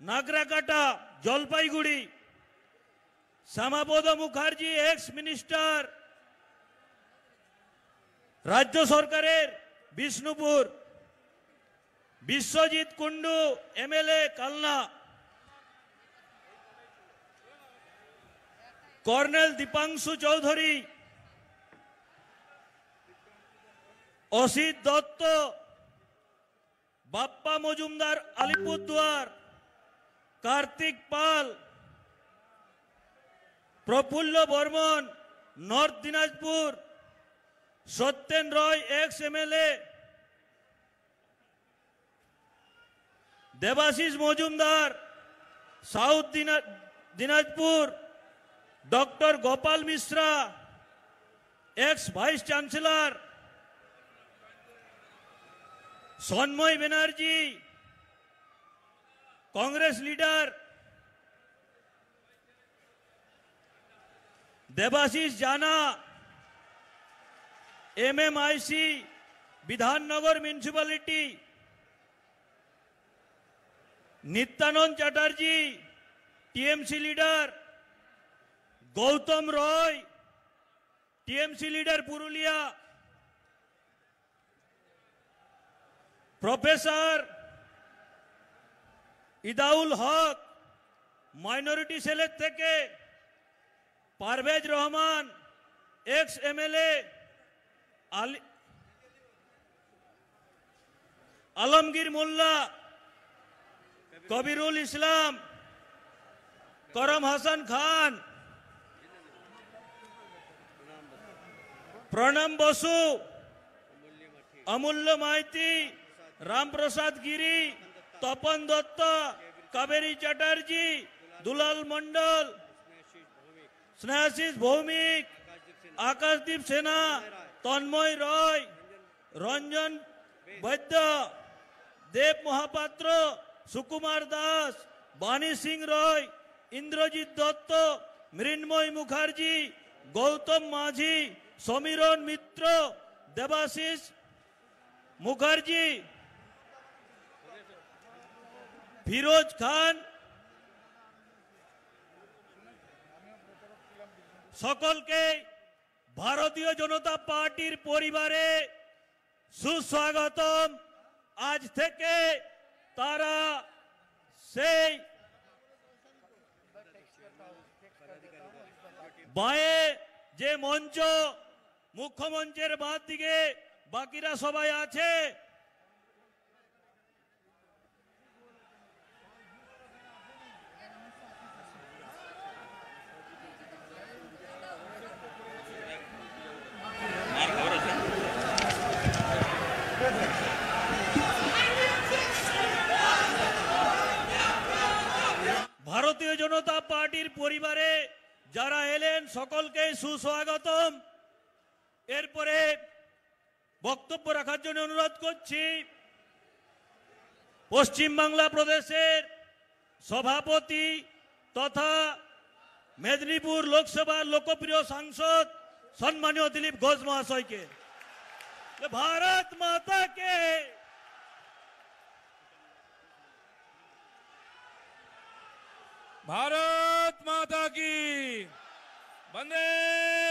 Nagrakata Jalpaiguri, Shyamapada Mukherjee ex minister রাজ্য সরকারের Bishnupur, Biswajit Kundu MLA Kalna, colonel Dipanshu Chowdhury, Asit Dutta, Bappa Majumdar Alipurduar, Kartik Pal, Prafulla Barman north Dinajpur, Satyen Roy ex MLA, Debashis Majumdar south Dinajpur, doctor Gopal Mishra ex vice chancellor, Sanmoy Banerjee Congress leader, Debashish Jana MMIC Bidhannagar municipality, Nityananda Chatterjee TMC leader, Gautam Roy TMC leader Purulia, professor Idaul Haque minority সেলের থেকে, Parvez Rahman ex MLA, Alamgir মোল্লা, কবিরুল ইসলাম, করম হাসান খান, প্রণম বসু, অমূল্য মাইতি, রামপ্রসাদ গিরি, তপন দত্ত, কাবেরী চ্যাটার্জি, দুলাল মন্ডল, স্নেহাশিস ভৌমিক, আকাশদীপ সেনা, তন্ময় রয়, রঞ্জন বৈদ্য, দেব মহাপাত্র, সুকুমার দাস, বাণী সিং রয়, ইন্দ্রজিৎ দত্ত, মৃন্ময় মুখার্জি, গৌতম মাঝি, সমীরণ মিত্র, দেবাশিস মুখার্জি, ফিরোজ খান, সকলকে ভারতীয় জনতা পার্টির পরিবারে সুস্বাগতম। আজ থেকে তারা সেই বাঁয়ে যে মঞ্চ, মুখ্যমঞ্চের বাঁ দিকে বাকিরা সবাই আছে, ভারতীয় জনতা পার্টির পরিবারে যারা এলেন সকলকে সুস্বাগতম। এরপরে বক্তব্য রাখার জন্য অনুরোধ করছি পশ্চিম বাংলা প্রদেশের সভাপতি তথা মেদিনীপুর লোকসভার লোকপ্রিয় সাংসদ সম্মানীয় দিলীপ ঘোষ মহাশয়কে। ভারত মাতা কে, भारत माता की, वंदे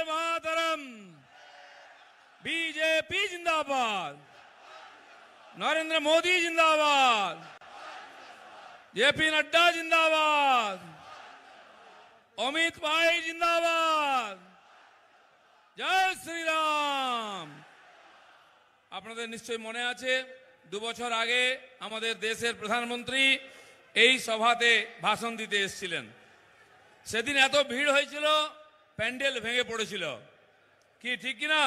मातरम, बीजेपी जिंदाबाद, नरेंद्र मोदी जिंदाबाद, जेपी नड्डा जिंदाबाद, अमित भाई जिंदाबाद, जय श्री राम। আপনাদের নিশ্চয়ই মনে আছে 2 বছর আগে আমাদের দেশের প্রধানমন্ত্রী এই সভাতে ভাষণ দিতে এসেছিলেন। সেদিন এত ভিড় হয়েছিল, প্যান্ডেল ভেঙে পড়েছিল। কি ঠিক কি না?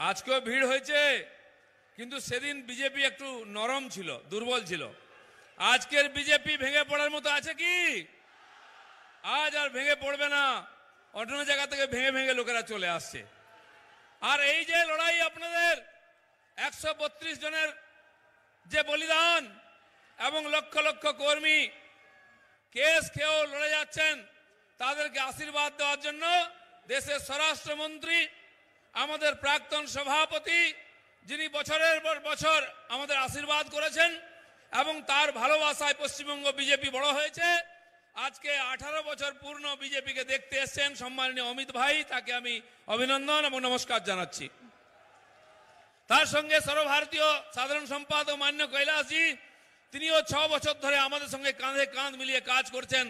আজকেও ভিড় হয়েছে, কিন্তু সেদিন বিজেপি একটু নরম ছিল, দুর্বল ছিল। আজকের বিজেপি ভেঙে পড়ার মতো আছে কি? আজ আর ভেঙে পড়বে না। অন্য জায়গা থেকে ভেঙে ভেঙে লোকেরা চলে আসছে। আর এই যে লড়াই, আপনাদের 132 জনের যে বলিদান এবং লক্ষ লক্ষ কর্মী কেস খেয়েও লড়ে যাচ্ছেন, তাদেরকে আশীর্বাদ দেওয়ার জন্য দেশের স্বরাষ্ট্রমন্ত্রী, আমাদের প্রাক্তন সভাপতি, যিনি বছরের পর বছর আমাদের আশীর্বাদ করেছেন, এবং তার ভালোবাসায় পশ্চিমবঙ্গ বিজেপি বড় হয়েছে। আজকে 18 বছর পূর্ণ বিজেপিকে দেখতে এসেছেন সম্মানীয় অমিত ভাই, তাকে আমি অভিনন্দন এবং নমস্কার জানাচ্ছি। তার সঙ্গে সর্বভারতীয় সাধারণ সম্পাদক মান্য কৈলাসজি, তিনিও 6 বছর ধরে আমাদের সঙ্গে কাঁধে কাঁধ মিলিয়ে কাজ করছেন।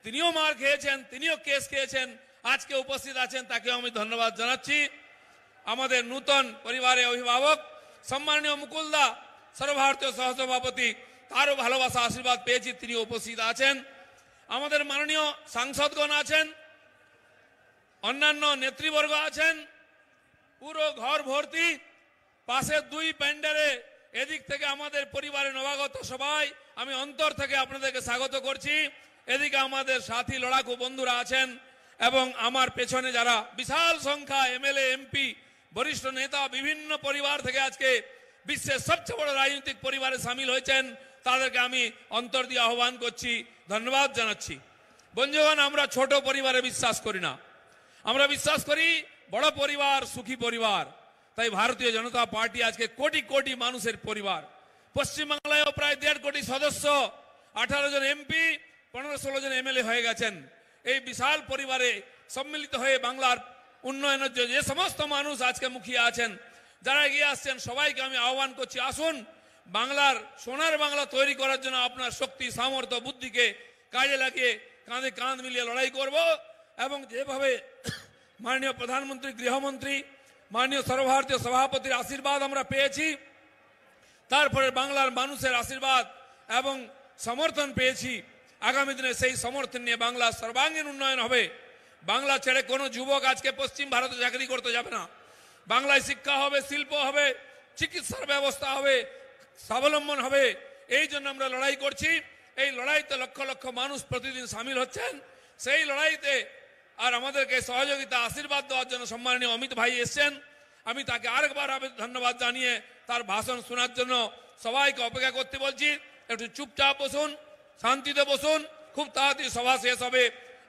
তিনিও মার খেয়েছেন, তিনিও কেস খেয়েছেন, আজকে উপস্থিত আছেন, তাকেও আমি ধন্যবাদ জানাচ্ছি। আমাদের নূতন পরিবারের অভিভাবক সম্মানীয় মুকুলদা, সর্বভারতীয় সহসভাপতি, তারও ভালোবাসা আশীর্বাদ পেয়েছি, তিনি উপস্থিত আছেন। আমাদের মাননীয় সাংসদগণ আছেন, অন্যান্য নেতৃবর্গ আছেন, পুরো ঘর ভর্তি। পাশের 2 প্যান্ডেলে এদিক থেকে আমাদের পরিবারের নবাগত সবাই, আমি অন্তর থেকে আপনাদেরকে স্বাগত করছি। এদিকে আমাদের সাথী লড়াকু বন্ধুরা আছেন এবং আমার পেছনে যারা বিশাল সংখ্যা এমএলএ এমপি বরিষ্ঠ নেতা বিভিন্ন পরিবার থেকে আজকে বিশ্বের সবচেয়ে বড় রাজনৈতিক পরিবারে সামিল হয়েছেন, তাদেরকে আমি অন্তর দিয়ে আহ্বান করছি, ধন্যবাদ জানাচ্ছি। বন্ধুগণ, আমরা ছোট পরিবারে বিশ্বাস করি না, আমরা বিশ্বাস করি বড় পরিবার, সুখী পরিবার। তাই ভারতীয় জনতা পার্টি আজকে কোটি কোটি মানুষের পরিবার। পশ্চিমবাংলায়ও প্রায় 1.5 কোটি সদস্য, 18 জন এমপি, 15-16 জন এমএলএ হয়ে গেছেন। এই বিশাল পরিবারে সম্মিলিত হয়ে বাংলার উন্নয়নের জন্য যে সমস্ত মানুষ আজকে মুখিয়ে আছেন, যারা এগিয়ে আসছেন, সবাইকে আমি আহ্বান করছি, আসুন বাংলার সোনার বাংলা তৈরি করার জন্য আপনার শক্তি, সামর্থ্য, বুদ্ধিকে কাজে লাগিয়ে কাঁধে কাঁধ মিলিয়ে লড়াই করব। এবং যেভাবে মাননীয় প্রধানমন্ত্রী, গৃহমন্ত্রী, মাননীয় সর্বভারতীয় সভাপতির আশীর্বাদ আমরা পেয়েছি, তারপরে বাংলার মানুষের আশীর্বাদ এবং সমর্থন পেয়েছি, আগামী দিনে সেই সমর্থন নিয়ে বাংলার সর্বাঙ্গীন উন্নয়ন হবে। বাংলা ছেড়ে কোনো যুবক আজকে পশ্চিম ভারতে চাকরি করতে যাবে না। বাংলায় শিক্ষা হবে, শিল্প হবে, চিকিৎসার ব্যবস্থা হবে, স্বাবলম্বন হবে। এই জন্য আমরা লড়াই করছি। এই লড়াইতে লক্ষ লক্ষ মানুষ প্রতিদিন সামিল হচ্ছেন। সেই লড়াইতে আর আমাদেরকে সহযোগিতা, আশীর্বাদ দেওয়ার জন্য সম্মানীয় অমিত ভাই এসছেন। আমি তাকে আরেকবার ধন্যবাদ জানিয়ে তার ভাষণ শোনার জন্য সবাইকে অপেক্ষা করতে বলছি। একটু চুপচাপ বসুন, শান্তিতে বসুন, খুব তাড়াতাড়ি সভা শেষ হবে।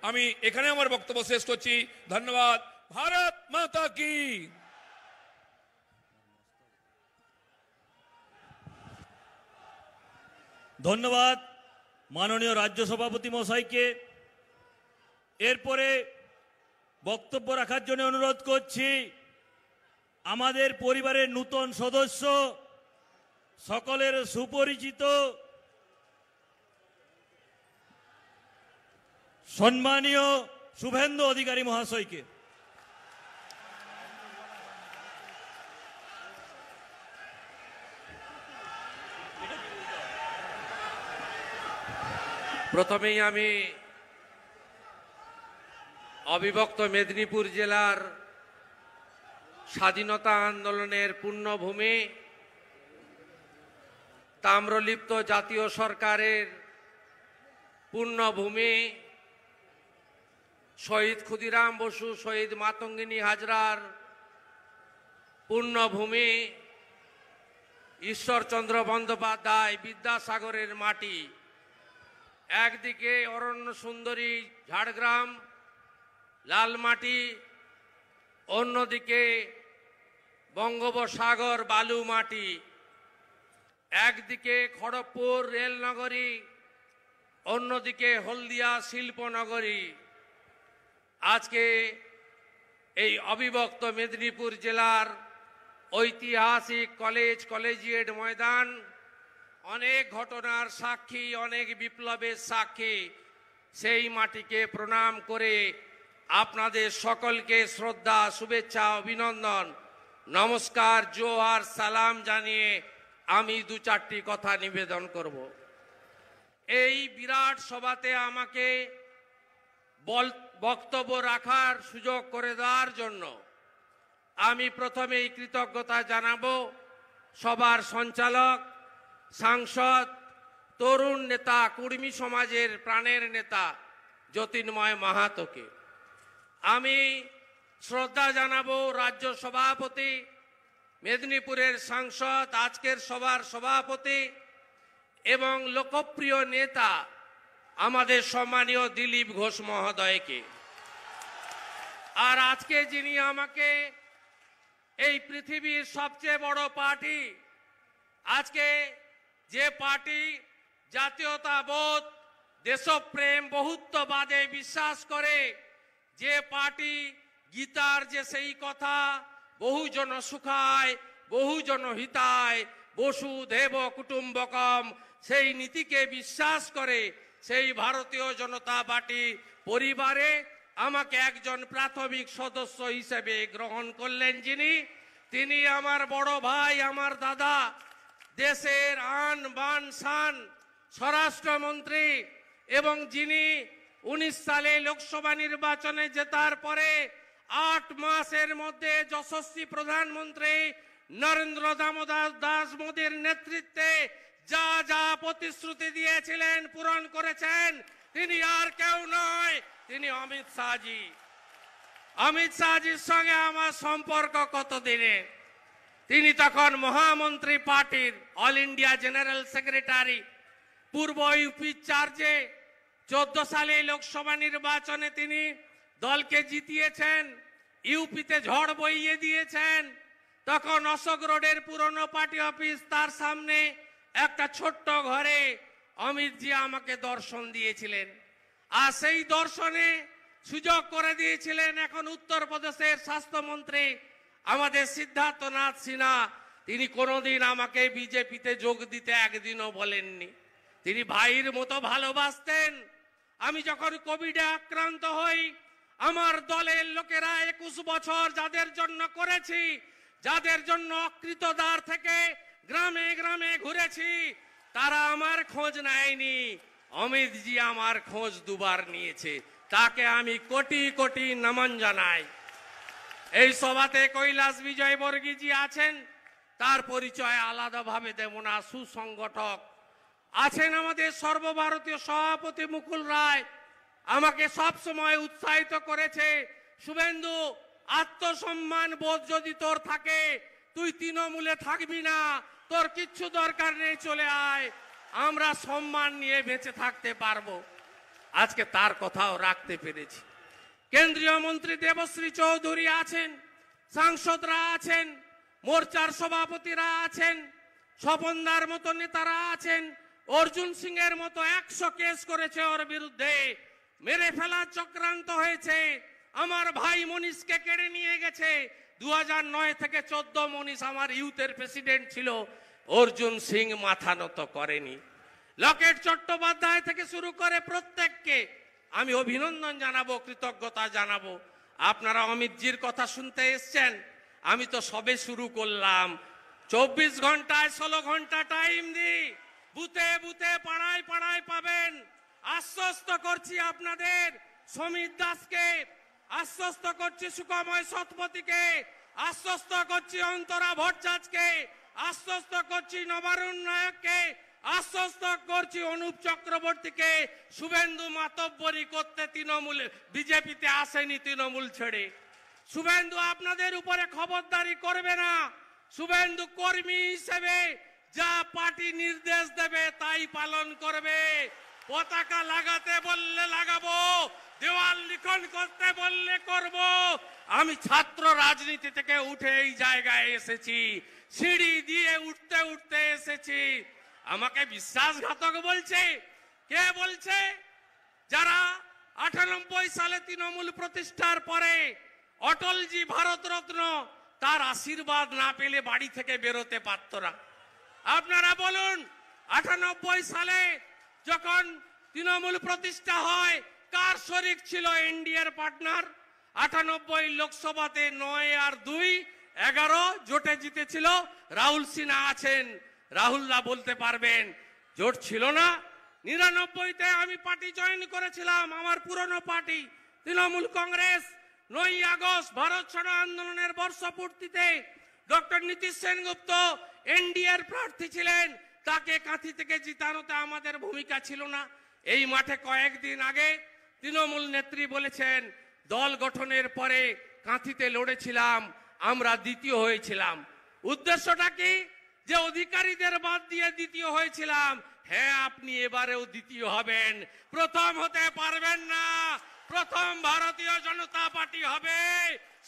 আমি এখানে আমার বক্তব্য শেষ করছি। ধন্যবাদ। ভারত মাতা কি। ধন্যবাদ মাননীয় রাজ্য সভাপতি মশাইকে। এরপরে বক্তব্য রাখার জন্য অনুরোধ করছি আমাদের পরিবারের নূতন সদস্য, সকলের সুপরিচিত সম্মানীয় শুভেন্দু অধিকারী মহাশয়কে। প্রথমেই আমি অবিভক্ত মেদিনীপুর জেলার স্বাধীনতা আন্দোলনের পুণ্যভূমি, তাম্রলিপ্ত জাতীয় সরকারের পুণ্যভূমি, শহীদ ক্ষুদিরাম বসু, শহীদ মাতঙ্গিনী হাজরার পুণ্যভূমি, ঈশ্বরচন্দ্র বন্দ্যোপাধ্যায়, বিদ্যাসাগরের মাটি, একদিকে অরণ্য সুন্দরী ঝাড়গ্রাম লালমাটি, অন্যদিকে বঙ্গোপসাগর বালু মাটি, একদিকে খড়গপুর রেলনগরী, অন্যদিকে হলদিয়া শিল্পনগরী। আজকে এই অবিভক্ত মেদিনীপুর জেলার ঐতিহাসিক কলেজিয়েট ময়দান অনেক ঘটনার সাক্ষী, অনেক বিপ্লবের সাক্ষী। সেই মাটিকে প্রণাম করে আপনাদের সকলকে শ্রদ্ধা, শুভেচ্ছা, অভিনন্দন, নমস্কার, জোহার, সালাম জানিয়ে আমি 2-4টি কথা নিবেদন করব। এই বিরাট সভাতে আমাকে বক্তব্য রাখার সুযোগ করে দেওয়ার জন্য আমি প্রথমেই কৃতজ্ঞতা জানাবো সবার সঞ্চালক, সাংসদ, তরুণ নেতা, কুর্মী সমাজের প্রাণের নেতা জ্যোতির্ময় মাহাতোকে। আমি শ্রদ্ধা জানাবো রাজ্য সভাপতি, মেদিনীপুরের সাংসদ, আজকের সভার সভাপতি এবং লোকপ্রিয় নেতা আমাদের সম্মানীয় দিলীপ ঘোষ মহোদয়কে। আর আজকে যিনি আমাকে এই পৃথিবীর সবচেয়ে বড় পার্টি, আজকে যে পার্টি জাতীয়তাবোধ দেশপ্রেম বহুত্ববাদে বিশ্বাস করে, যে পার্টি গীতার যে সেই কথা বহুজন সুখায় বহুজন হিতায় বসুধৈব কুটুম্বকম সেই নীতিকে বিশ্বাস করে, সেই ভারতীয় জনতা পার্টি পরিবারে আমাকে একজন প্রাথমিক সদস্য হিসেবে গ্রহণ করলেন। তিনি আমার বড় ভাই, আমার দাদা, দেশের আন বান শান স্বরাষ্ট্রমন্ত্রী, এবং যিনি 19 সালে লোকসভা নির্বাচনে জেতার পরে 8 মাসের মধ্যে যশস্বী প্রধানমন্ত্রী নরেন্দ্র দামোদর দাস মোদীর নেতৃত্বে যা যা প্রতিশ্রুতি দিয়েছিলেন পূরণ করেছেন, তিনি আর কেউ নয়, তিনি অমিত শাহজি। অমিত শাহজির সঙ্গে আমার সম্পর্ক কতদিনে, তিনি তখন মহামন্ত্রী পার্টির অল ইন্ডিয়া জেনারেল সেক্রেটারি, পূর্ব ইউপি চার্জে 14 সালে লোকসভা নির্বাচনে তিনি দলকে জিতিয়েছেন, ইউপিতে ঝড় বইয়ে দিয়েছেন। তখন অশোক রোডের পুরনো পার্টি অফিস, তার সামনে একটা ছোট্ট ঘরে অমিতজি আমাকে দর্শন দিয়েছিলেন। আর সেই দর্শনে সুযোগ করে দিয়েছিলেন এখন উত্তরপ্রদেশের স্বাস্থ্যমন্ত্রী আমাদের সিদ্ধার্থনাথ সিনহা। তিনি কোনোদিন আমাকে বিজেপিতে যোগ দিতে একদিনও বলেননি, তিনি ভাইয়ের মতো ভালোবাসতেন। আমি যখন কোভিডে আক্রান্ত হই, আমার দলের লোকেরা 21 বছর যাদের জন্য করেছি, যাদের জন্য অকৃতদার থেকে গ্রামে গ্রামে ঘুরেছি, তারা আমার খোঁজ নেয়নি। অমিতজি আমার খোঁজ দুবার নিয়েছে, তাকে আমি কোটি কোটি নমন জানাই। এই সভাতে কৈলাস বিজয় বর্গীজি আছেন, তার পরিচয় আলাদাভাবে দেব না, সুসংগঠক আছেন। আমাদের সর্বভারতীয় সভাপতি মুকুল রায় আমাকে সব সময় উৎসাহিত করেছে, শুভেন্দু আত্মসম্মান বোধ যদি তোর থাকে, তুই তৃণমূলে থাকবি না, তোর কিচ্ছু দরকার নেই, চলে আয়, আমরা সম্মান নিয়ে বেঁচে থাকতে পারবো। আজকে তার কথাও রাখতে পেরেছি। কেন্দ্রীয় মন্ত্রী দেবশ্রী চৌধুরী আছেন, সাংসদরা আছেন, মোর্চার সভাপতিরা আছেন, স্বপনদার মতো নেতারা আছেন। অর্জুন সিং এর মতো 100 কেস করেছে ওর বিরুদ্ধে, মেরে ফেলার চক্রান্ত হয়েছে। আমার ভাই মনীষকে কেড়ে নিয়ে গেছে। 2009 থেকে 14 মনীষ আমার ইউথের প্রেসিডেন্ট ছিল, অর্জুন সিং মাথা নত করেনি। লকেট চট্টোপাধ্যায় থেকে শুরু করে প্রত্যেককে আমি অভিনন্দন জানাবো, কৃতজ্ঞতা জানাবো। আপনারা অমিতজির কথা শুনতে এসছেন, আমি তো সবে শুরু করলাম। 24 ঘন্টায় 16 ঘন্টা টাইম দিই, বুথে বুথে পাড়ায় পাড়ায় পাবেন। আশ্বস্ত করছি আপনাদের, সমীর দাসকে আশ্বস্ত করছি, সুকময় শতপথীকে আশ্বস্ত করছি, অন্তরা ভট্টাচার্যকে আশ্বস্ত করছি, নবারুণ নায়ককে আশ্বস্ত করছি, অনুপ চক্রবর্তীকে। শুভেন্দু মাতব্বরি করতে তৃণমূলে বিজেপিতে আসেনি, তৃণমূল ছেড়ে। শুভেন্দু আপনাদের উপরে খবরদারি করবে না। শুভেন্দু কর্মী হিসেবে যা পার্টি নির্দেশ দেবে তাই পালন করবে। পতাকা লাগাতে বললে লাগাবো, দেওয়াল লিখন করতে বললে করব। আমি ছাত্র রাজনীতি থেকে উঠে এই জায়গায় এসেছি, সিঁড়ি দিয়ে উঠতে উঠতে এসেছি। আমাকে বিশ্বাসঘাতক বলছে, কে বলছে? যারা 98 সালে তৃণমূল প্রতিষ্ঠার পরে অটলজি ভারতরত্ন, তার আশীর্বাদ না পেলে বাড়ি থেকে বেরোতে পারত না। আপনারা বলুন, 98 সালে যখন তৃণমূল প্রতিষ্ঠা হয়, কার শরিক ছিল এনডিএর পার্টনার? 98 লোকসভাতে 9 আর 2 11 জোটে জিতেছিল। রাহুল সিনহা আছেন, রাহুলরা বলতে পারবেন জোট ছিল না। 99-তে আমি পার্টি জয়েন করেছিলাম, আমার পুরনো পার্টি তৃণমূল কংগ্রেস। 9 আগস্ট ভারত ছাড়ো আন্দোলনের বর্ষপূর্তিতে ডক্টর নীতিশ সেনগুপ্ত এনডিএর প্রার্থী ছিলেন, তাকে কাঁথি থেকে জিতানোতে আমাদের ভূমিকা ছিল না। এই মাঠে কয়েকদিন আগে তৃণমূল নেত্রী বলেছেন, দল গঠনের পরে কাঁথিতে লড়েছিলাম, আমরা দ্বিতীয় হয়েছিলাম। উদ্দেশ্যটা কি? যে অধিকারীদের বাদ দিয়ে দ্বিতীয় হয়েছিলাম। হ্যাঁ, আপনি এবারেও দ্বিতীয় হবেন, প্রথম হতে পারবেন না। প্রথম ভারতীয় জনতা পার্টি হবে,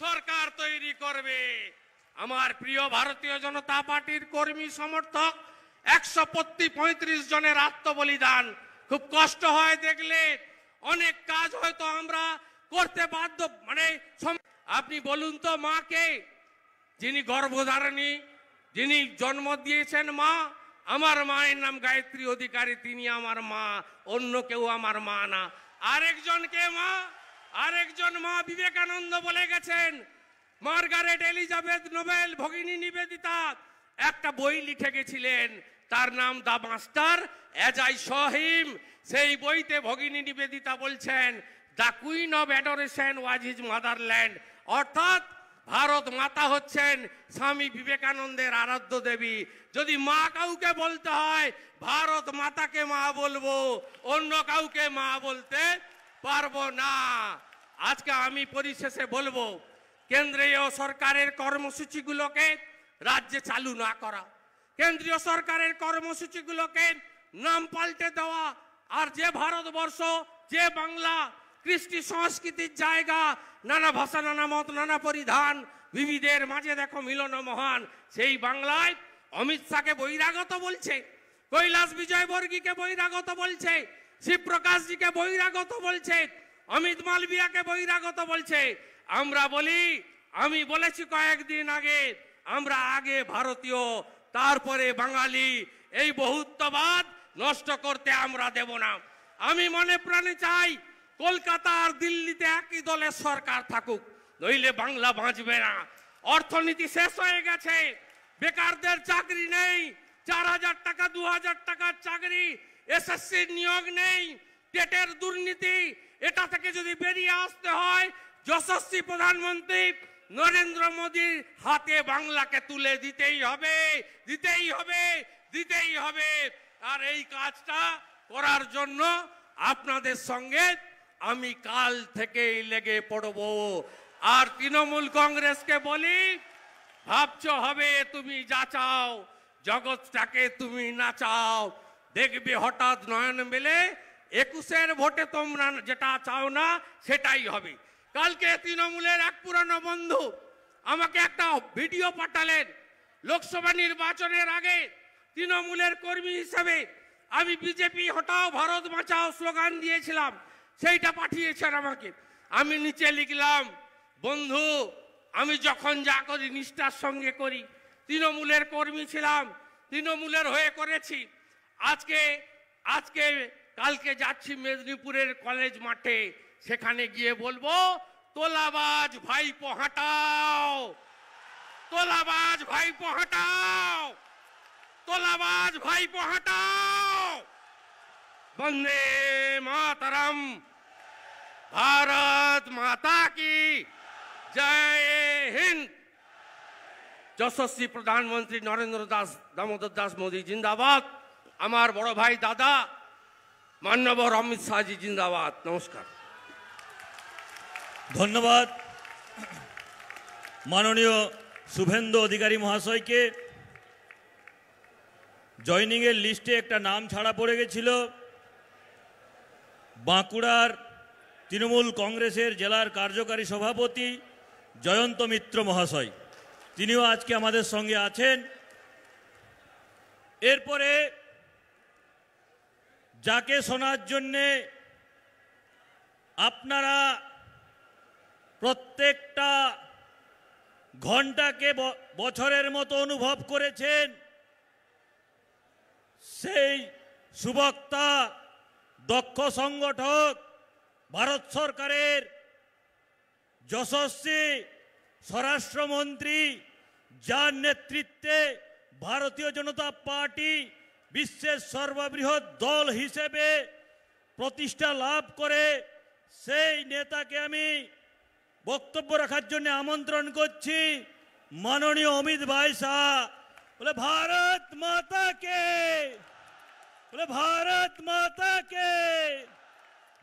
সরকার তৈরি করবে। আমার প্রিয় ভারতীয় জনতা পার্টির কর্মী সমর্থক 135 জনের আত্মবলিদান। খুব কষ্ট হয় দেখলে, অনেক কাজ হয়তো আমরা করতে বাধ্য, আপনি বলুন তো মাকে, যিনি গর্ভধারিণী, যিনি জন্ম দিয়েছেন মা, আমার মায়ের নাম গায়ত্রী অধিকারী, তিনি আমার মা, অন্য কেউ আমার মা না। আরেকজনকে মা, আরেকজন মা বিবেকানন্দ বলে গেছেন, মার্গারেট এলিজাবেথ নোবেল ভগিনী নিবেদিতা একটা বই লিখে গেছিলেন, তার নাম দা মাস্টার অ্যাজ আই স হিম। সেই বইতে ভগিনী নিবেদিতা বলছেন, the queen of adoration was his motherland, অর্থাৎ ভারত মাতা হচ্ছেন স্বামী বিবেকানন্দের আরাধ্য দেবী। যদি মা কাউকে বলতে হয়, ভারত মাতাকে মা বলবো, অন্য কাউকে মা বলতে পারবো না। আজকে আমি পরিশেষে বলবো, কেন্দ্রীয় সরকারের কর্মসূচিগুলোকে রাজ্যে চালু না করা, কেন্দ্রীয় সরকারের কর্মসূচিগুলোকে নাম পাল্টে দেওয়া, আর যে ভারতবর্ষ, যে বাংলা কৃষ্টি সংস্কৃতির জায়গা, নানা ভাষা, নানা মত, নানা পরিধান, বিবিধের মাঝে দেখো মিলন মহান, সেই বাংলায় অমিত শাহকে বহিরাগত বলছে, কৈলাস বিজয়বর্গীকে বহিরাগত বলছে, শিবপ্রকাশজিকে বহিরাগত বলছে, অমিত মালবিয়াকে বহিরাগত বলছে। আমরা বলি, আমি বলেছি কয়েকদিন আগে, আমরা আগে ভারতীয়, তারপরে বাঙালি। এই বহুত্ববাদ নষ্ট করতে আমরা দেব না। আমি মনে প্রাণে চাই কলকাতা আর দিল্লিতে একই দলের সরকার থাকুক, নইলে বাংলা বাঁচবে না। অর্থনীতি শেষ হয়ে গেছে, বেকারদের চাকরি নেই, 4000 টাকা 2000 টাকার চাকরি, এসএসসির নিয়োগ নেই, টেটের দুর্নীতি, এটা থেকে যদি বেরিয়ে আসতে হয়, যশস্বী প্রধানমন্ত্রী নরেন্দ্র মোদীর হাতে বাংলাকে তুলে দিতেই হবে, দিতেই হবে, দিতেই হবে। আর এই কাজটা করার জন্য আপনাদের সঙ্গে আমি কাল থেকেই লেগে পড়ব। আর তৃণমূল কংগ্রেসকে বলি, ভাবছো হবে তুমি যা চাও, জগৎটাকে তুমি নাচাও, দেখবে হঠাৎ নয়ন মেলে 21-এর ভোটে তোমরা যেটা চাও না সেটাই হবে। কালকে তৃণমূলের এক পুরানো বন্ধু আমাকে একটা ভিডিও পাঠালেন, লোকসভা নির্বাচনের আগে তৃণমূলের কর্মী হিসেবে আমি বিজেপি হটাও ভারত বাঁচাও স্লোগান দিয়েছিলাম, সেইটা পাঠিয়েছেন আমাকে। আমি নিচে লিখলাম, বন্ধু আমি যখন যা করি নিষ্ঠার সঙ্গে করি, তৃণমূলের কর্মী ছিলাম, তৃণমূলের হয়ে করেছি। কালকে যাচ্ছি মেদিনীপুরের কলেজ মাঠে, সেখানে গিয়ে বলবো, তোলাবাজ ভাইপো হাঁটাও, তোলাবাজ ভাইপো হাঁটাও, তোলাবাজ ভাইপো হাঁটাও। বন্দে মাতরম, ভারত মাতা কি জয় হিন্দ। যশস্বী প্রধানমন্ত্রী নরেন্দ্র দামোদর দাস মোদী জিন্দাবাদ। আমার বড় ভাই দাদা মাননীয় অমিত শাহজি জিন্দাবাদ। নমস্কার। ধন্যবাদ মাননীয় শুভেন্দু অধিকারী মহাশয়কে। জয়নিংয়ের লিস্টে একটা নাম ছাড়া পড়ে গেছিল, বাঁকুড়ার তৃণমূল কংগ্রেসের জেলার কার্যকারী সভাপতি জয়ন্ত মিত্র মহাশয়, তিনিও আজকে আমাদের সঙ্গে আছেন। এরপরে যাকে শোনার জন্যে আপনারা প্রত্যেকটা ঘন্টাকে বছরের মতো অনুভব করেছেন, সেই সুবক্তা, দক্ষ সংগঠক, ভারত সরকারের যশস্বী স্বরাষ্ট্রমন্ত্রী, যার নেতৃত্বে ভারতীয় জনতা পার্টি বিশ্বের সর্ববৃহৎ দল হিসেবে প্রতিষ্ঠা লাভ করে, সেই নেতাকে আমি বক্তব্য রাখার জন্য আমন্ত্রণ করছি। মাননীয় অমিত ভাই শাহ বলে ভারত মাতা কে, বলে ভারত মাতা কে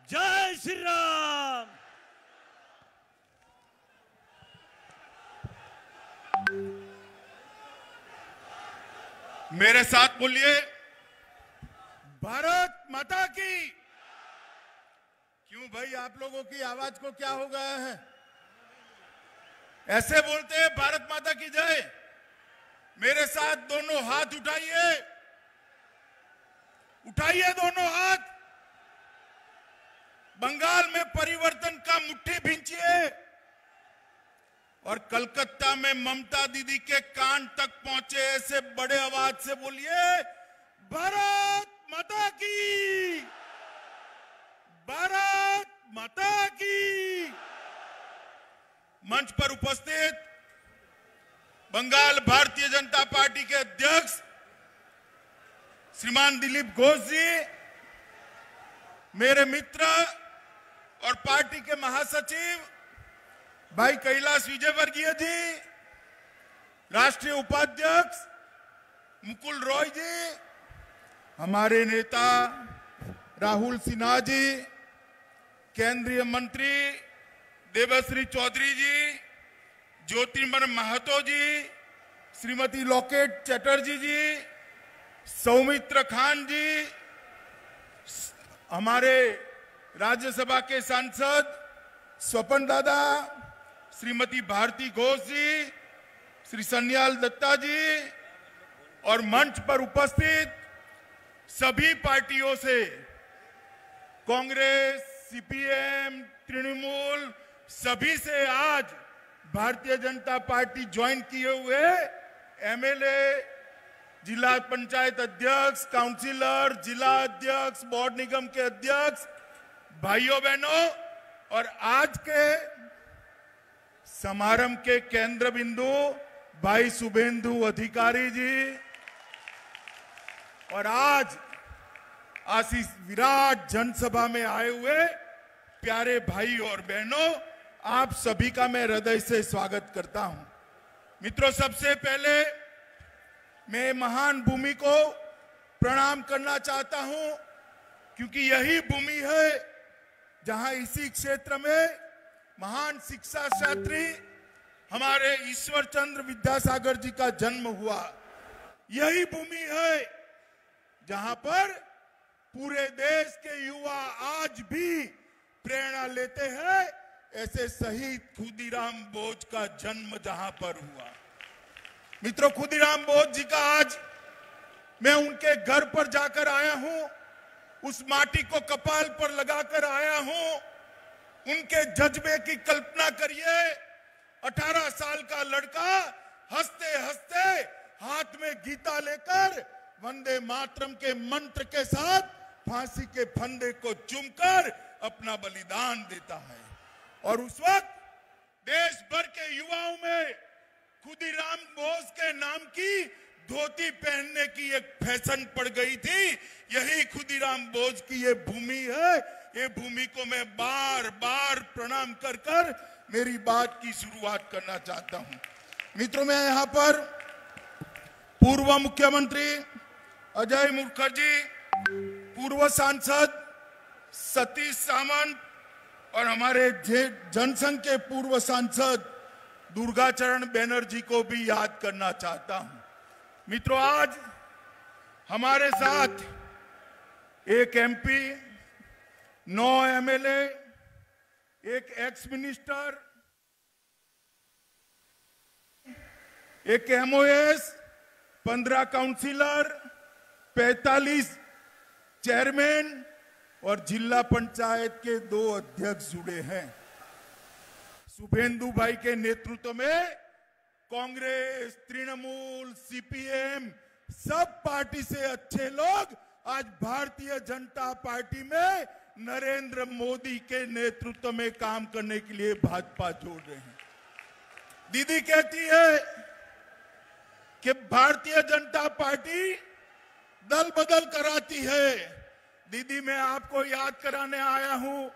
জয় শ্রী রাম। मेरे साथ बोलिए, भारत माता की। क्यों भाई, आप लोगों की आवाज को क्या हो गया है? ऐसे बोलते हैं भारत माता की जय। मेरे साथ दोनों हाथ उठाइए उठाइए दोनों हाथ। बंगाल में परिवर्तन का मुट्ठी भींचिए और कलकत्ता में ममता दीदी के कान तक पहुंचे ऐसे बड़े आवाज से बोलिए, भारत माता की, भारत माता की। मंच पर उपस्थित बंगाल भारतीय जनता पार्टी के अध्यक्ष श्रीमान दिलीप घोष जी, मेरे मित्र और पार्टी के महासचिव भाई कैलाश विजयवर्गीय जी, राष्ट्रीय उपाध्यक्ष मुकुल रॉय जी, हमारे नेता राहुल सिन्हा जी, केंद्रीय मंत्री देवश्री चौधरी जी, ज्योतिर्मय महतो जी, श्रीमती लॉकेट चटर्जी जी, सौमित्र खान जी, हमारे राज्यसभा के सांसद स्वपन दादा, श्रीमती भारती घोष जी, श्री सन्याल दत्ता जी और मंच पर उपस्थित सभी पार्टियों से, कांग्रेस, सीपीएम, तृणमूल, सभी से आज भारतीय जनता पार्टी ज्वाइन किए हुए एमएलए, जिला पंचायत अध्यक्ष, काउंसिलर, जिला अध्यक्ष, बोर्ड निगम के अध्यक्ष, भाइयों बहनों, और आज के समारंभ के केंद्र बिंदु भाई शुभेंदु अधिकारी जी, और आज इस विराट जनसभा में आए हुए प्यारे भाई और बहनों, आप सभी का मैं हृदय से स्वागत करता हूं। मित्रों, सबसे पहले मैं महान भूमि को प्रणाम करना चाहता हूं, क्योंकि यही भूमि है जहां इसी क्षेत्र में महान शिक्षा शास्त्री हमारे ईश्वर चंद्र विद्यासागर जी का जन्म हुआ। यही भूमि है जहां पर पूरे देश के युवा आज भी प्रेरणा लेते हैं, ऐसे शहीद खुदीराम बोस का जन्म जहां पर हुआ। मित्रों, खुदीराम बोस जी का आज मैं उनके घर पर जाकर आया हूं, उस माटी को कपाल पर लगाकर आया हूं। उनके जज्बे की कल्पना करिए, 18 साल का लड़का हंसते हंसते हाथ में गीता लेकर वंदे मातरम के मंत्र के साथ फांसी के फंदे को चूमकर अपना बलिदान देता है। और उस वक्त देश भर के युवाओं में खुदीराम बोस के नाम की धोती पहनने की एक फैशन पड़ गई थी। यही खुदीराम बोस की ये भूमि है। ये भूमि को मैं बार बार प्रणाम कर कर मेरी बात की शुरुआत करना चाहता हूं। मित्रों, मैं यहां पर पूर्व मुख्यमंत्री अजय मुखर्जी, पूर्व सांसद सतीश सामंत और हमारे जनसंघ के पूर्व सांसद दुर्गाचरण बैनर्जी को भी याद करना चाहता हूं। मित्रों, आज हमारे साथ एक एमपी, 9 एमएलए, एक एक्स मिनिस्टर, एक एमओएस, 15 काउंसिलर, 45 चेयरमैन और जिला पंचायत के 2 अध्यक्ष जुड़े हैं। शुभेंदु भाई के नेतृत्व में कांग्रेस, तृणमूल, सीपीएम, सब पार्टी से अच्छे लोग आज भारतीय जनता पार्टी में नरेंद्र मोदी के नेतृत्व में काम करने के लिए भाजपा जोड़ रहे हैं। दीदी कहती है कि भारतीय जनता पार्टी दल बदल कराती है। दीदी, मैं आपको याद कराने आया हूं,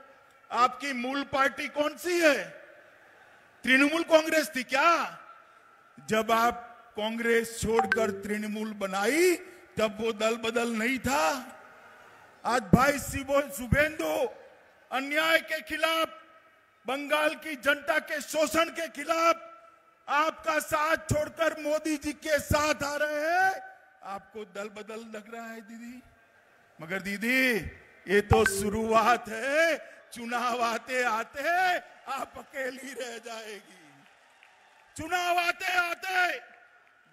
आपकी मूल पार्टी कौन सी है? तृणमूल कांग्रेस थी क्या? जब आप कांग्रेस छोड़कर तृणमूल बनाई तब वो दल बदल नहीं था। आज भाई शुभेंदु अन्याय के खिलाफ, बंगाल की जनता के शोषण के खिलाफ आपका साथ छोड़कर मोदी जी के साथ आ रहे हैं। आपको दल बदल लग रहा है दीदी, मगर दीदी ये तो शुरुआत है। चुनाव आते आते आप अकेली रह जाएगी। चुनाव आते आते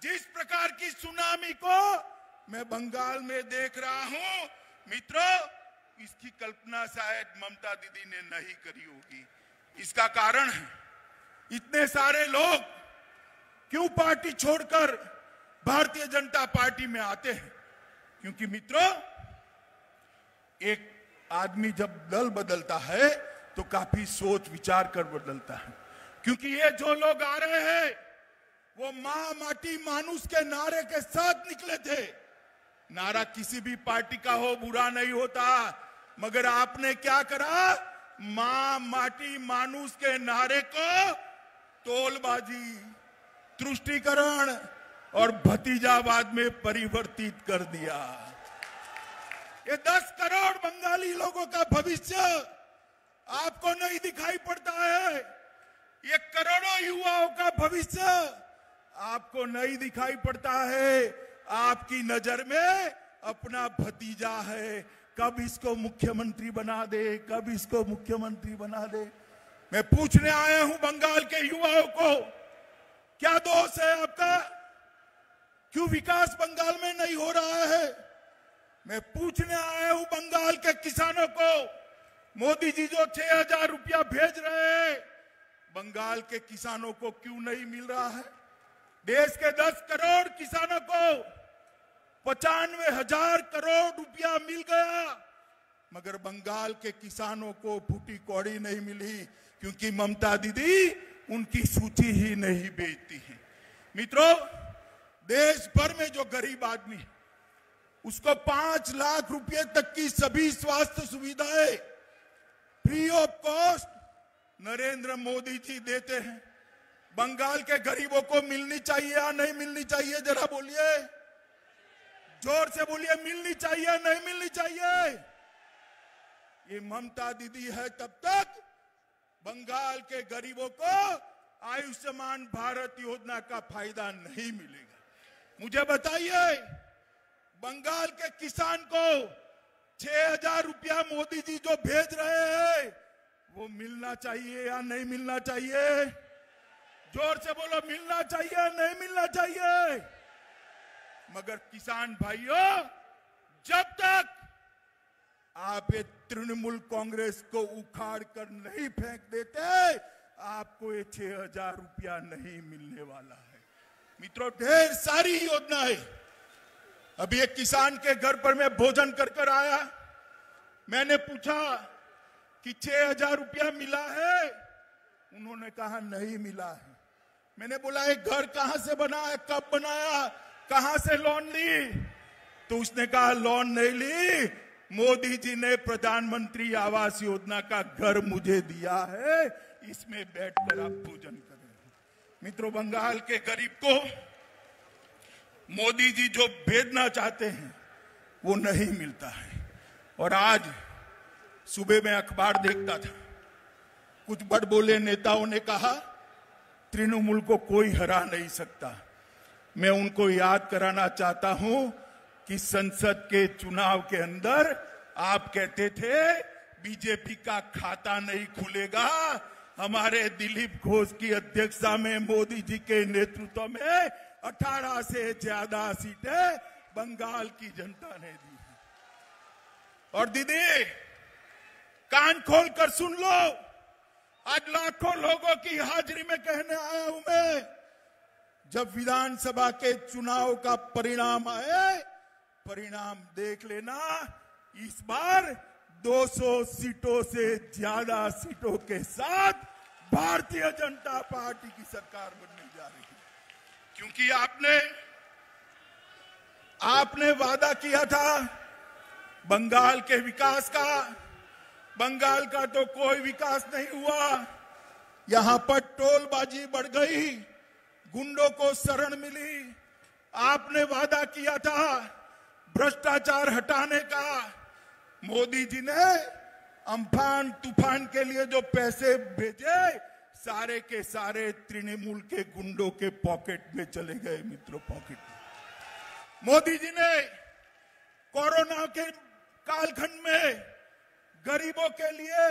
जिस प्रकार की सुनामी को मैं बंगाल में देख रहा हूं, मित्रों, इसकी कल्पना शायद ममता दीदी ने नहीं करी होगी। इसका कारण है इतने सारे लोग क्यों पार्टी छोड़कर भारतीय जनता पार्टी में आते हैं। क्योंकि मित्रों, एक आदमी जब दल बदलता है तो काफी सोच विचार कर बदलता है। क्योंकि ये जो लोग आ रहे हैं वो मां माटी मानुष के नारे के साथ निकले थे। नारा किसी भी पार्टी का हो बुरा नहीं होता, मगर आपने क्या करा, मां माटी मानुष के नारे को तोलबाजी, तुष्टीकरण और भतीजावाद में परिवर्तित कर दिया। ये 10 करोड़ बंगाली लोगों का भविष्य आपको नहीं दिखाई पड़ता है। ये करोड़ों युवाओं का भविष्य आपको नहीं दिखाई पड़ता है। आपकी नजर में अपना भतीजा है, कब इसको मुख्यमंत्री बना दे, कब इसको मुख्यमंत्री बना दे। मैं पूछने आया हूं बंगाल के युवाओं को, क्या दोष है आपका? क्यों विकास बंगाल में नहीं हो रहा है? मैं पूछने आया हूं बंगाल के किसानों को, मोदी जी जो 6,000 रुपया भेज रहे हैं, बंगाल के किसानों को क्यों नहीं मिल रहा है? देश के 10 करोड़ किसानों को 95,000 करोड़ रुपया मिल गया, मगर बंगाल के किसानों को फूटी कौड़ी नहीं मिली, क्योंकि ममता दीदी उनकी सूची ही नहीं बेचती है। मित्रों, देश भर में जो गरीब आदमी है उसको 5 लाख रुपए तक की सभी स्वास्थ्य सुविधाएं free of cost Narendra Modi ji देते हैं। बंगाल के गरीबों को मिलनी चाहिए या नहीं मिलनी चाहिए? जरा बोलिए, जोर से बोलिए, मिलनी चाहिए नहीं मिलनी चाहिए? ये ममता दीदी है तब तक बंगाल के गरीबों को आयुष्मान भारत योजना का फायदा नहीं मिलेगा। मुझे बताइए, बंगाल के किसान को 6,000 रुपया मोदी जी जो भेज रहे हैं वो मिलना चाहिए या नहीं मिलना चाहिए? जोर से बोलो, मिलना चाहिए नहीं मिलना चाहिए? मगर किसान भाइयों, जब तक आप ये तृणमूल कांग्रेस को उखाड़ कर नहीं फेंक देते, आपको ये 6,000 रुपया नहीं मिलने वाला है। मित्रों, ढेर सारी योजनाएं। अभी एक किसान के घर पर मैं भोजन कर आया, मैंने पूछा कि 6,000 रुपया मिला है? उन्होंने कहा नहीं मिला है। मैंने बोला एक घर कहां से बना है, कब बनाया, कहां से लोन ली? तो उसने कहा लोन नहीं ली, मोदी जी ने प्रधानमंत्री आवास योजना का घर मुझे दिया है, इसमें बैठकर आप भोजन करें। मित्रों, बंगाल के गरीब को मोदी जी जो भेजना चाहते हैं वो नहीं मिलता है। और आज सुबह में अखबार देखता था, कुछ बड़बोले नेताओं ने कहा तृणमूल को कोई हरा नहीं सकता। मैं उनको याद कराना चाहता हूं कि संसद के चुनाव के अंदर आप कहते थे बीजेपी का खाता नहीं खुलेगा। हमारे दिलीप घोष की अध्यक्षता में मोदी जी के नेतृत्व में 18 से ज्यादा सीटें बंगाल की जनता ने दी है। और दीदी, कान खोल कर सुन लो, आज लाखों लोगों की हाजिरी में कहने आया हूं मैं, जब विधानसभा के चुनाव का परिणाम आए, परिणाम देख लेना, इस बार 200 सीटों से ज्यादा सीटों के साथ भारतीय जनता पार्टी की सरकार बनने जा रही है। क्योंकि आपने वादा किया था बंगाल के विकास का। बंगाल का तो कोई विकास नहीं हुआ। यहां पर टोलबाजी बढ़ गई, गुंडों को शरण मिली। आपने वादा किया था भ्रष्टाचार हटाने का। मोदी जी ने अम्फान तूफान के लिए जो पैसे भेजे, सारे के सारे तृणमूल के गुंडों के पॉकेट में चले गए। मित्रों, पॉकेट में। मोदी जी ने कोरोना के कालखंड में गरीबों के लिए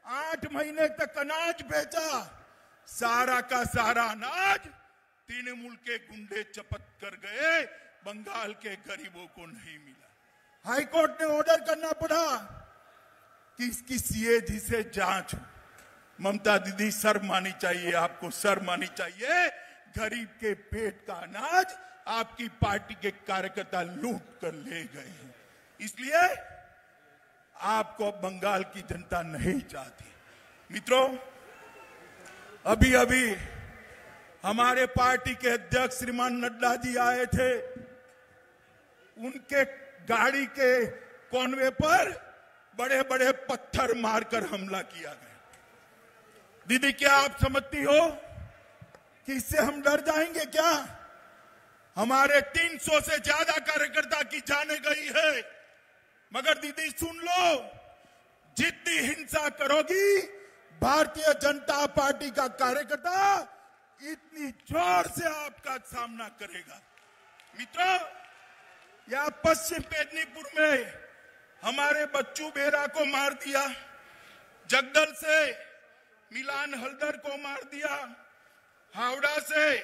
8 महीने तक अनाज बेचा। सारा का सारा अनाज तृणमूल के गुंडे चपत कर गए, बंगाल के गरीबों को नहीं मिला। हाईकोर्ट ने ऑर्डर करना पड़ा कि इसकी सीएजी से जांच हो। ममता दीदी शर्म आनी चाहिए, आपको शर्म आनी चाहिए। गरीब के पेट का अनाज आपकी पार्टी के कार्यकर्ता लूट कर ले गए हैं, इसलिए आपको बंगाल की जनता नहीं चाहती। मित्रों, अभी अभी हमारे पार्टी के अध्यक्ष श्रीमान नड्डा जी आए थे। उनके गाड़ी के कॉनवे पर बड़े बड़े पत्थर मारकर हमला किया गया। दीदी, क्या आप समझती हो कि इससे हम डर जाएंगे क्या? हमारे 300 से ज्यादा कार्यकर्ता की जाने गई है। मगर दीदी सुन लो, जितनी हिंसा करोगी भारतीय जनता पार्टी का कार्यकर्ता इतनी जोर से आपका सामना करेगा। मित्रों, यहां पश्चिम मेदिनीपुर में हमारे बच्चू बेरा को मार दिया, जगदल से मिलान हल्दर को मार दिया, हावड़ा से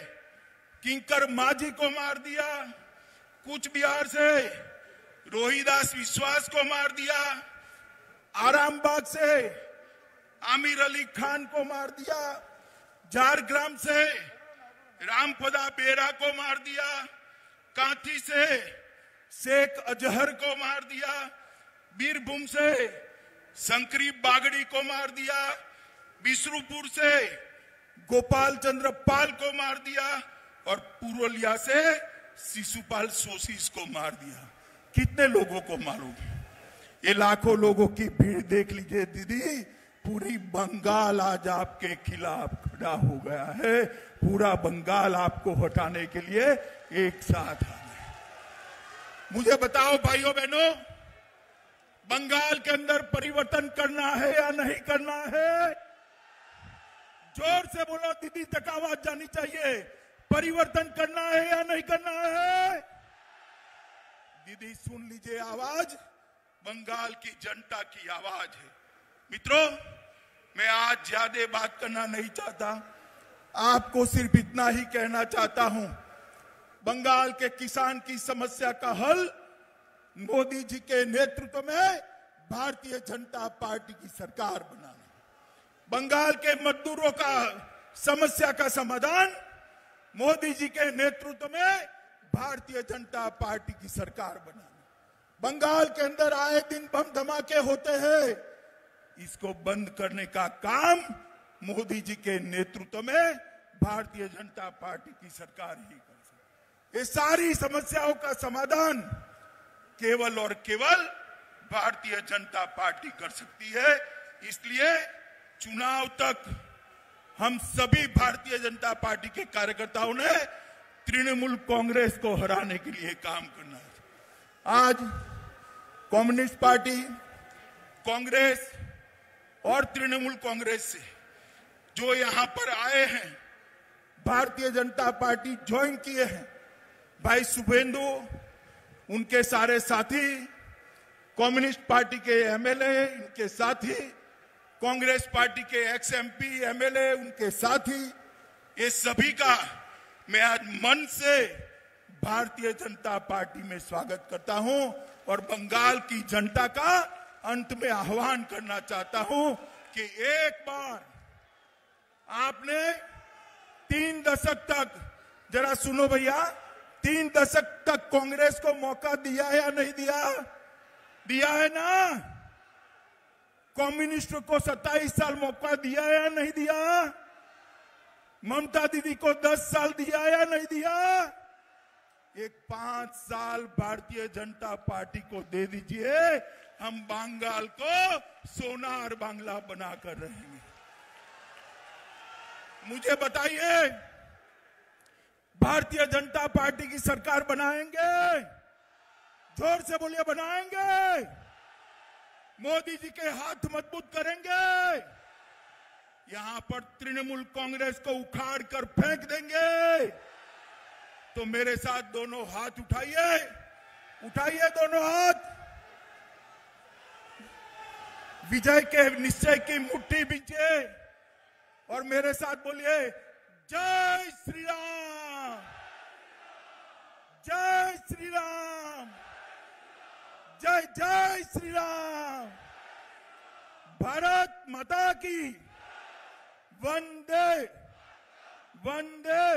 किंकर माझी को मार दिया, कूच बिहार से रोहिदास विश्वास को मार दिया, आरामबाग से आमिर अली खान को मार दिया, झारग्राम से रामपदा बेरा को मार दिया, कांठी से शेख अजहर को मार दिया, बीरभूम से शंकरी बागड़ी को मार दिया, बिसरुपुर से गोपाल चंद्र पाल को मार दिया और पुरुलिया से शिशुपाल सोशीस को मार दिया। कितने लोगों को मारोगे? ये लाखों लोगों की भीड़ देख लीजिए दीदी, पूरी बंगाल आज आपके खिलाफ खड़ा हो गया है। पूरा बंगाल आपको हटाने के लिए एक साथ आ गया। मुझे बताओ भाइयों बहनों, बंगाल के अंदर परिवर्तन करना है या नहीं करना है? जोर से बोलो दीदी, तक आवाज जानी चाहिए। परिवर्तन करना है या नहीं करना है? दीदी सुन लीजिए आवाज, बंगाल की जनता की आवाज है। मित्रों, मैं आज ज्यादा बात करना नहीं चाहता, आपको सिर्फ इतना ही कहना चाहता हूं, बंगाल के किसान की समस्या का हल मोदी जी के नेतृत्व में भारतीय जनता पार्टी की सरकार बनाना, बंगाल के मजदूरों का समस्या का समाधान मोदी जी के नेतृत्व में भारतीय जनता पार्टी की सरकार बनाना, बंगाल के अंदर आए दिन बम धमाके होते हैं, इसको बंद करने का काम मोदी जी के नेतृत्व में भारतीय जनता पार्टी की सरकार ही कर सकती है। ये सारी समस्याओं का समाधान केवल और केवल भारतीय जनता पार्टी कर सकती है। इसलिए चुनाव तक हम सभी भारतीय जनता पार्टी के कार्यकर्ताओं ने तृणमूल कांग्रेस को हराने के लिए काम करना है। आज कम्युनिस्ट पार्टी, कांग्रेस और तृणमूल कांग्रेस से जो यहां पर आए हैं, भारतीय जनता पार्टी ज्वाइन किए हैं, भाई शुभेंदु, उनके सारे साथी, कम्युनिस्ट पार्टी के एमएलए, इनके साथी, कांग्रेस पार्टी के एक्स एमपी एमएलए, उनके साथी, ये सभी का मैं आज मन से भारतीय जनता पार्टी में स्वागत करता हूं और बंगाल की जनता का अंत में आह्वान करना चाहता हूं कि एक बार आपने 3 दशक तक, जरा सुनो भैया, 3 दशक तक कांग्रेस को मौका दिया है या नहीं दिया? दिया है ना? कम्युनिस्ट को 27 साल मौका दिया है या नहीं दिया? ममता दीदी को 10 साल दिया या नहीं दिया? एक 5 साल भारतीय जनता पार्टी को दे दीजिए, हम बंगाल को सोनार बांग्ला बनाकर रहेंगे। मुझे बताइए, भारतीय जनता पार्टी की सरकार बनाएंगे? जोर से बोलिए, बनाएंगे? मोदी जी के हाथ मजबूत करेंगे? यहां पर तृणमूल कांग्रेस को उखाड़ कर फेंक देंगे? तो मेरे साथ दोनों हाथ उठाइए, उठाइए दोनों हाथ, विजय के निश्चय की मुट्ठी बीजिए और मेरे साथ बोलिए, जय श्री राम, जय श्री राम, जय जय श्री राम। भारत माता की वंदे वंदे